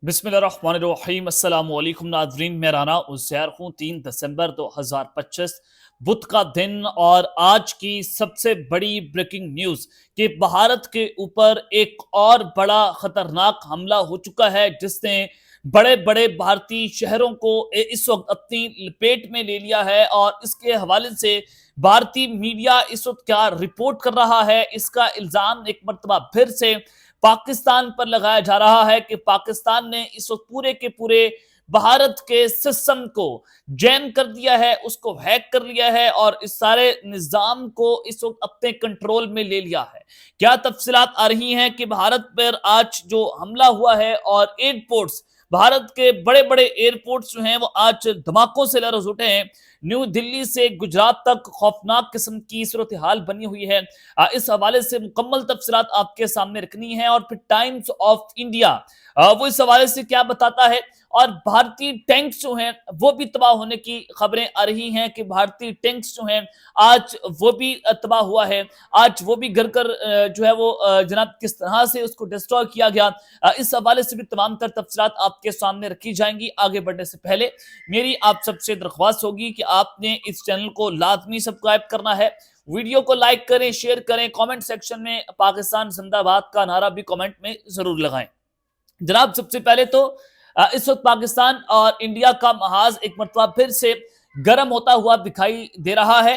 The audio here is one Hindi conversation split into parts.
बिस्मिल्लाहिर्रहमानिर्रहीम अस्सलाम वालेकुम नाज़रीन, मैं राना उज़ैर हूँ। 3 दिसंबर 2025 बुध का दिन और आज की सबसे बड़ी ब्रेकिंग न्यूज़ कि भारत के ऊपर एक और बड़ा खतरनाक हमला हो चुका है, जिसने बड़े बड़े भारतीय शहरों को इस वक्त अपनी लपेट में ले लिया है। और इसके हवाले से भारतीय मीडिया इस वक्त क्या रिपोर्ट कर रहा है, इसका इल्ज़ाम एक मरतबा फिर से पाकिस्तान पर लगाया जा रहा है कि पाकिस्तान ने इस वक्त पूरे के पूरे भारत के सिस्टम को जैम कर दिया है, उसको हैक कर लिया है और इस सारे निजाम को इस वक्त अपने कंट्रोल में ले लिया है। क्या तफसीलात आ रही हैं कि भारत पर आज जो हमला हुआ है और एयरपोर्ट्स, भारत के बड़े बड़े एयरपोर्ट्स जो हैं वो आज धमाकों से लरज उठे हैं। न्यू दिल्ली से गुजरात तक खौफनाक किस्म की सूरत हाल बनी हुई है। इस हवाले से मुकम्मल तफसीलात आपके सामने रखनी है। और फिर टाइम्स ऑफ इंडिया वो इस हवाले से क्या बताता है, और भारतीय टैंक्स जो हैं वो भी तबाह होने की खबरें आ रही हैं कि भारतीय टैंक्स जो हैं आज वो भी तबाह हुआ है। आज वो भी गिर कर जो है वो जनाब किस तरह से उसको डिस्ट्रॉय किया गया, इस हवाले से भी तमाम तर तफसीलात आपके सामने रखी जाएंगी। आगे बढ़ने से पहले मेरी आप सबसे दरख्वास्त होगी कि आपने इस चैनल को लाजमी सब्सक्राइब करना है, वीडियो को लाइक करें, शेयर करें, कमेंट सेक्शन में पाकिस्तान जिंदाबाद का नारा भी कमेंट में जरूर लगाएं। जनाब सबसे पहले तो इस वक्त पाकिस्तान और इंडिया का महाज एक मरतबा फिर से गर्म होता हुआ दिखाई दे रहा है।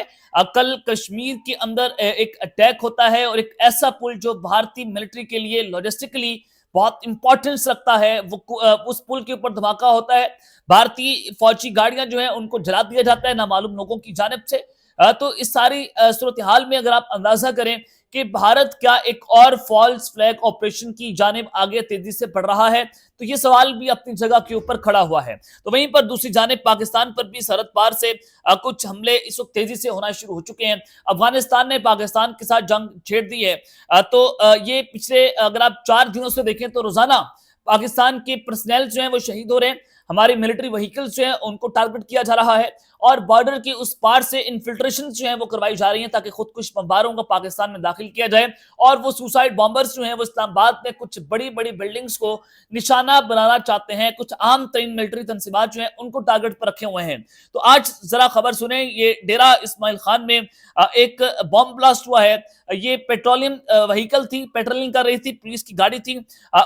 कल कश्मीर के अंदर एक अटैक होता है और एक ऐसा पुल जो भारतीय मिलिट्री के लिए लॉजिस्टिकली बहुत इंपॉर्टेंस रखता है, वो उस पुल के ऊपर धमाका होता है। भारतीय फौजी गाड़ियां जो है उनको जला दिया जाता है नामालूम लोगों की जानिब से। तो इस सारी सूरत हाल में अगर आप अंदाजा करें कि भारत क्या एक और फॉल्स फ्लैग ऑपरेशन की जानिब आगे तेजी से बढ़ रहा है, तो ये सवाल भी अपनी जगह के ऊपर खड़ा हुआ है। तो वहीं पर दूसरी जानिब पाकिस्तान पर भी सरहद पार से कुछ हमले इस वक्त तेजी से होना शुरू हो चुके हैं। अफगानिस्तान ने पाकिस्तान के साथ जंग छेड़ दी है। तो ये पिछले अगर आप 4 दिनों से देखें तो रोजाना पाकिस्तान के पर्सनल जो है वो शहीद हो रहे हैं, हमारी मिलिट्री व्हीकल्स जो है उनको टारगेट किया जा रहा है और बॉर्डर की उस पार से इन्फिल्ट्रेशन जो है वो करवाई जा रही है ताकि खुदकुश बमबारों को पाकिस्तान में दाखिल किया जाए। और वो सुसाइड बॉम्बर्स जो है वो इस्लामाबाद में कुछ बड़ी बड़ी बिल्डिंग्स को निशाना बनाना चाहते हैं। कुछ आम तरीन मिलिट्री तंजीमात जो है उनको टारगेट पर रखे हुए हैं। तो आज जरा खबर सुने, ये डेरा इस्माइल खान में एक बॉम्ब ब्लास्ट हुआ है। ये पेट्रोलियम व्हीकल थी, पेट्रोलिंग कर रही थी, पुलिस की गाड़ी थी,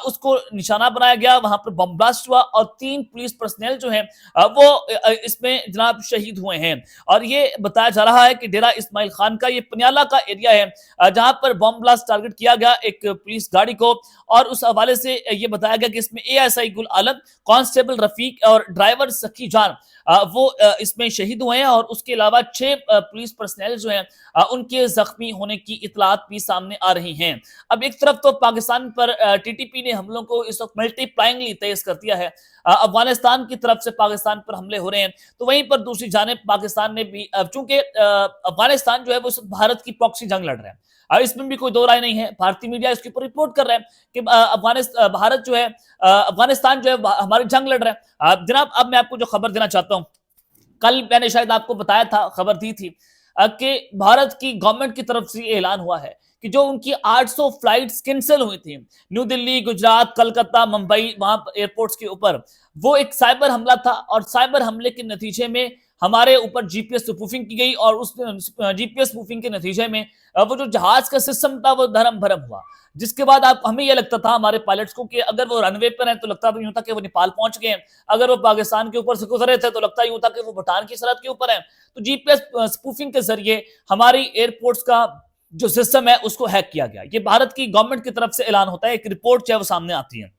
उसको निशाना बनाया गया, वहां पर बम ब्लास्ट हुआ और 3 पुलिस पर्सनल जो हैं वो इसमें जनाब शहीद हुए हैं। और ये बताया जा रहा है कि डेरा इस्माइल खान का ये पनियाला का एरिया है, जहां पर बम ब्लास्ट टारगेट किया गया एक पुलिस गाड़ी को। और उस हवाले से ये बताया गया कि इसमें एएसआई गुल आलम, कांस्टेबल रफीक और ड्राइवर सखी जान वो इसमें शहीद हुए हैं। और उसके अलावा 6 पुलिस पर्सनल जो हैं उनके जख्मी होने की इतलात भी सामने आ रही हैं। अब एक तरफ तो पाकिस्तान पर टीटीपी ने हमलों को इस वक्त मल्टीप्लाइंगली तेज कर दिया है, अफगानिस्तान की तरफ से पाकिस्तान पर हमले हो रहे हैं। तो वहीं पर दूसरी जानिब पाकिस्तान ने भी, चूंकि अफगानिस्तान जो है वो भारत की प्रॉक्सी जंग लड़ रहा है, इसमें भी कोई दो राय नहीं है। भारतीय मीडिया इसके ऊपर रिपोर्ट कर रहा है कि अफगानिस्तान भारत जो है अफगानिस्तान जो है हमारी जंग लड़ रहा है। जनाब अब मैं आपको जो खबर देना चाहता हूँ, कल मैंने शायद आपको बताया था, खबर दी थी कि भारत की गवर्नमेंट की तरफ से ऐलान हुआ है कि जो उनकी 800 फ्लाइट्स कैंसिल हुई थी न्यू दिल्ली, गुजरात, कलकत्ता, मुंबई, वहां एयरपोर्ट्स के ऊपर, वो एक साइबर हमला था। और साइबर हमले के नतीजे में हमारे ऊपर जीपीएस स्पूफिंग की गई और उस जीपीएस स्पूफिंग के नतीजे में वो जो जहाज का सिस्टम था वो धर्म भरम हुआ। जिसके बाद आप हमें यह लगता था हमारे पायलट्स को कि अगर वो रनवे पर हैं तो लगता यूं था कि वो नेपाल पहुंच गए हैं, अगर वो पाकिस्तान के ऊपर से गुजरे थे तो लगता यूं था कि वो भूटान की सरहद के ऊपर है। तो जीपीएस स्पूफिंग के जरिए हमारी एयरपोर्ट्स का जो सिस्टम है उसको हैक किया गया। ये भारत की गवर्नमेंट की तरफ से ऐलान होता है, एक रिपोर्ट जो है वो सामने आती है।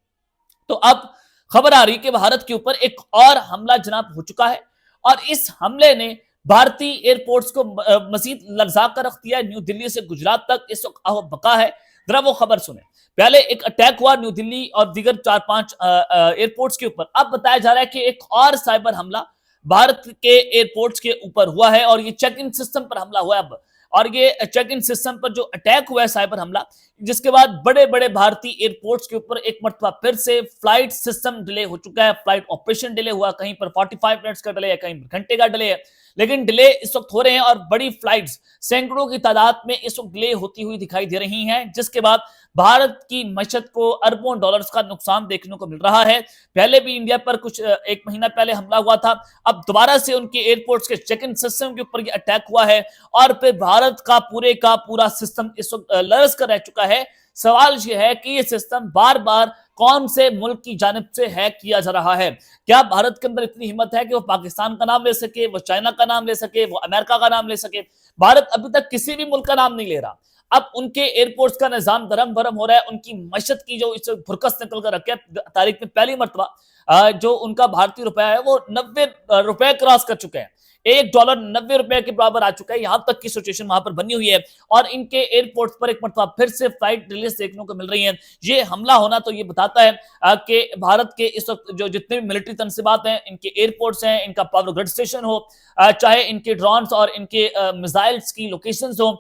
तो अब खबर आ रही है कि भारत के ऊपर एक और हमला जनाब हो चुका है और इस हमले ने भारतीय एयरपोर्ट्स को मजीद लर्जा कर रख दिया है। न्यू दिल्ली से गुजरात तक इस वक्त अहो बका है। जरा वो खबर सुने। पहले एक अटैक हुआ न्यू दिल्ली और दीगर 4-5 एयरपोर्ट्स के ऊपर। अब बताया जा रहा है कि एक और साइबर हमला भारत के एयरपोर्ट्स के ऊपर हुआ है और ये चेक इन सिस्टम पर हमला हुआ है अब। और ये चेक इन सिस्टम पर जो अटैक हुआ है, साइबर हमला, जिसके बाद बड़े बड़े भारतीय एयरपोर्ट्स के ऊपर एक मरतबा फिर से फ्लाइट सिस्टम डिले हो चुका है, फ्लाइट ऑपरेशन डिले हुआ, कहीं पर 45 मिनट्स का डिले है, कहीं घंटे का डिले है। लेकिन डिले इस वक्त हो रहे हैं और बड़ी फ्लाइट्स सैकड़ों की तादाद में इस वक्त डिले होती हुई दिखाई दे रही हैं, जिसके बाद भारत की मईशत को अरबों डॉलर्स का नुकसान देखने को मिल रहा है। पहले भी इंडिया पर कुछ एक महीना पहले हमला हुआ था, अब दोबारा से उनके एयरपोर्ट्स के चेक इन सिस्टम के ऊपर अटैक हुआ है और फिर भारत का पूरा सिस्टम इस वक्त लरस कर रह चुका है। सवाल यह है कि ये सिस्टम बार बार कौन से मुल्क की जानिब से हैक किया जा रहा है? क्या भारत के अंदर इतनी हिम्मत है कि वो पाकिस्तान का नाम ले सके, वो चाइना का नाम ले सके, वो अमेरिका का नाम ले सके? भारत अभी तक किसी भी मुल्क का नाम नहीं ले रहा। अब उनके एयरपोर्ट्स का निजाम धर्म भरम हो रहा है, उनकी मईशत की जो इस भुरकस निकल कर रखे तारीख में पहली मरतबा जो उनका भारतीय रुपया है वो 90 रुपए क्रॉस कर चुके हैं। $1 90 रुपए के बराबर आ चुका है, यहां तक की सिचुएशन वहां पर बनी हुई है और इनके एयरपोर्ट पर एक मरतबा फिर से फ्लाइट डिलेस देखने को मिल रही है। ये हमला होना तो ये बताता है कि भारत के इस वक्त जो जितने भी मिलिट्री तनसीबात हैं, इनके एयरपोर्ट्स हैं, इनका पावर ग्रिड स्टेशन हो, चाहे इनके ड्रोन्स और इनके मिसाइल्स की लोकेशंस हो,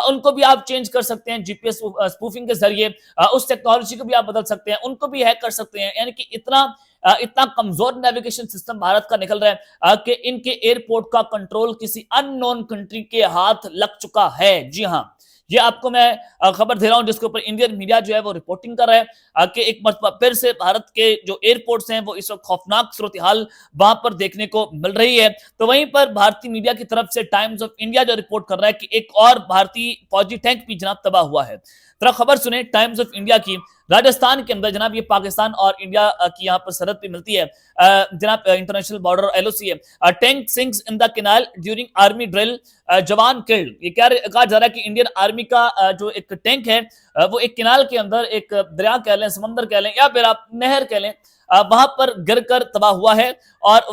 उनको भी आप चेंज कर सकते हैं जीपीएस स्पूफिंग के जरिए, उस टेक्नोलॉजी को भी आप बदल सकते हैं, उनको भी हैक कर सकते हैं। यानी कि इतना कमजोर नेविगेशन सिस्टम भारत का निकल रहा है कि इनके एयरपोर्ट का कंट्रोल किसी अननोन कंट्री के हाथ लग चुका है। जी हाँ, ये आपको मैं खबर दे रहा हूं जिसके ऊपर इंडियन मीडिया जो है वो रिपोर्टिंग कर रहा है कि एक मरतबा फिर से भारत के जो एयरपोर्ट्स हैं वो इस वक्त खौफनाक सूरत हाल वहां पर देखने को मिल रही है। तो वहीं पर भारतीय मीडिया की तरफ से टाइम्स ऑफ इंडिया जो रिपोर्ट कर रहा है कि एक और भारतीय फौजी टैंक भी जनाब तबाह हुआ है। तरह खबर सुने टाइम्स ऑफ इंडिया की। राजस्थान के अंदर जनाब, ये पाकिस्तान और इंडिया की यहाँ पर सरहद पे मिलती है जनाब, इंटरनेशनल बॉर्डर एलओसी है। Tank sinks in the canal during army drill, जवान किल्ड। ये क्या कहा जा रहा है कि इंडियन आर्मी का जो एक टैंक है वो एक कैनाल के अंदर, एक दरिया कह लें, समंदर कह लें या फिर आप नहर कह लें, वहां पर गिरकर तबाह हुआ है। और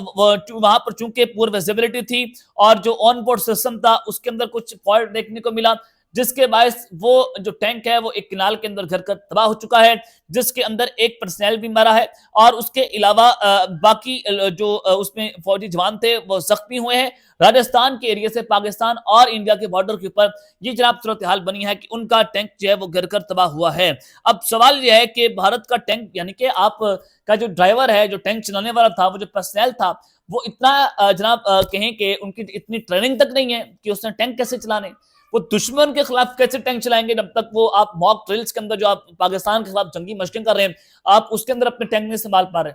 वहां पर चूंकि पूर विजिबिलिटी थी और जो ऑन बोर्ड सिस्टम था उसके अंदर कुछ फॉल्ट देखने को मिला, जिसके बायस वो जो टैंक है वो एक किनाल के अंदर घर कर तबाह हो चुका है, जिसके अंदर एक पर्सनल भी मरा है और उसके अलावा बाकी जो उसमें फौजी जवान थे वो जख्मी हुए हैं। राजस्थान के एरिया से पाकिस्तान और इंडिया के बॉर्डर के ऊपर ये जनाब सूरत हाल बनी है कि उनका टैंक जो है वो गिर कर तबाह हुआ है। अब सवाल यह है कि भारत का टैंक, यानी कि आप का जो ड्राइवर है, जो टैंक चलाने वाला था, वो जो पर्सनल था, वो इतना जनाब कहें कि उनकी इतनी ट्रेनिंग तक नहीं है कि उसने टैंक कैसे चलाने। वो दुश्मन के खिलाफ कैसे टैंक चलाएंगे जब तक वो आप मॉक ड्रिल्स के अंदर जो आप पाकिस्तान के खिलाफ जंगी मशकें कर रहे हैं, आप उसके अंदर अपने टैंक नहीं संभाल पा रहे।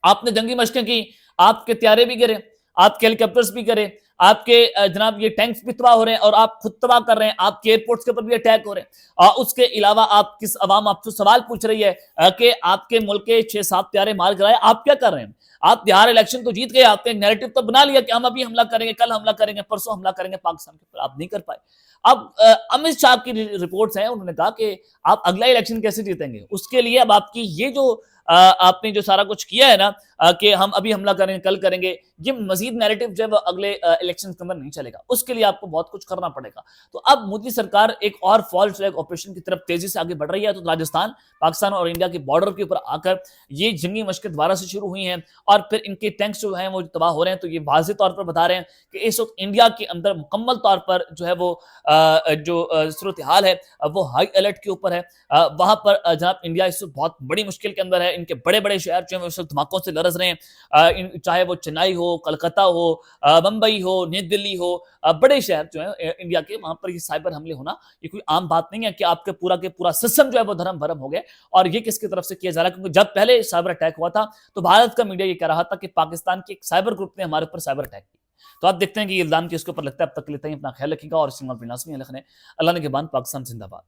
आपने जंगी मशकें की, आपके त्यारे भी गिरे, आपके हेलीकॉप्टर्स भी गिरे, आपके जनाब ये टैंक्स भी तबाह हो रहे हैं और आप खुद तबाह कर रहे हैं, आपके एयरपोर्ट्स के ऊपर भी अटैक हो रहे हैं। उसके अलावा आप किस अवाम आपसे सवाल पूछ रही है कि आपके मुल्क के 6-7 प्यारे मार गिराए, आप क्या कर रहे हैं? आप बिहार इलेक्शन तो जीत गए, आपने नैरेटिव तो बना लिया कि हम अभी हमला करेंगे, कल हमला करेंगे, परसों हमला करेंगे पाकिस्तान के ऊपर, आप नहीं कर पाए। अब अमित शाह की रिपोर्ट्स हैं, उन्होंने कहा कि आप अगला इलेक्शन कैसे जीतेंगे, उसके लिए अब आपकी ये जो आपने जो सारा कुछ किया है ना कि हम अभी हमला करेंगे, कल करेंगे, ये मजीद नैरेटिव जो है वो अगले इलेक्शन के अंदर नहीं चलेगा, उसके लिए आपको बहुत कुछ करना पड़ेगा। तो अब मोदी सरकार एक और फॉल्स फ्लैग ऑपरेशन की तरफ तेजी से आगे बढ़ रही है। तो राजस्थान, पाकिस्तान और इंडिया के बॉर्डर के ऊपर आकर ये जंगी मशकें दोबारा से शुरू हुई हैं और फिर इनके टैंक्स जो हैं वो तबाह हो रहे हैं। तो ये वाज़ेह तौर पर बता रहे हैं कि इस वक्त इंडिया के अंदर मुकम्मल तौर पर जो है वो जो सूरत हाल है वो हाई अलर्ट के ऊपर है। वहां पर जनाब इंडिया इस वक्त बहुत बड़ी मुश्किल के अंदर है। इनके बड़े बड़े शहर जो है उस वक्त धमाकों से लरज रहे हैं, चाहे वो चेन्नई हो, कलकत्ता हो, मुंबई हो, नई दिल्ली हो, बड़े शहर जो है इंडिया के, वहां पर ये साइबर हमले होना ये कोई आम बात नहीं है कि आपके पूरा के पूरा सिस्टम जो है वो धर्म भरम हो गया। और ये किसकी तरफ से किया जा रहा है? क्योंकि जब पहले साइबर अटैक हुआ था तो भारत का मीडिया ये कह रहा था कि पाकिस्तान के एक साइबर ग्रुप ने हमारे ऊपर साइबर अटैक किया। तो आप देखते हैं कि ये इल्जाम किसके ऊपर लगता है। अब तक लेते हैं, अपना ख्याल रखिएगा और सिंगल लाजमी लिखने। अल्लाह ने के बाद पाकिस्तान जिंदाबाद।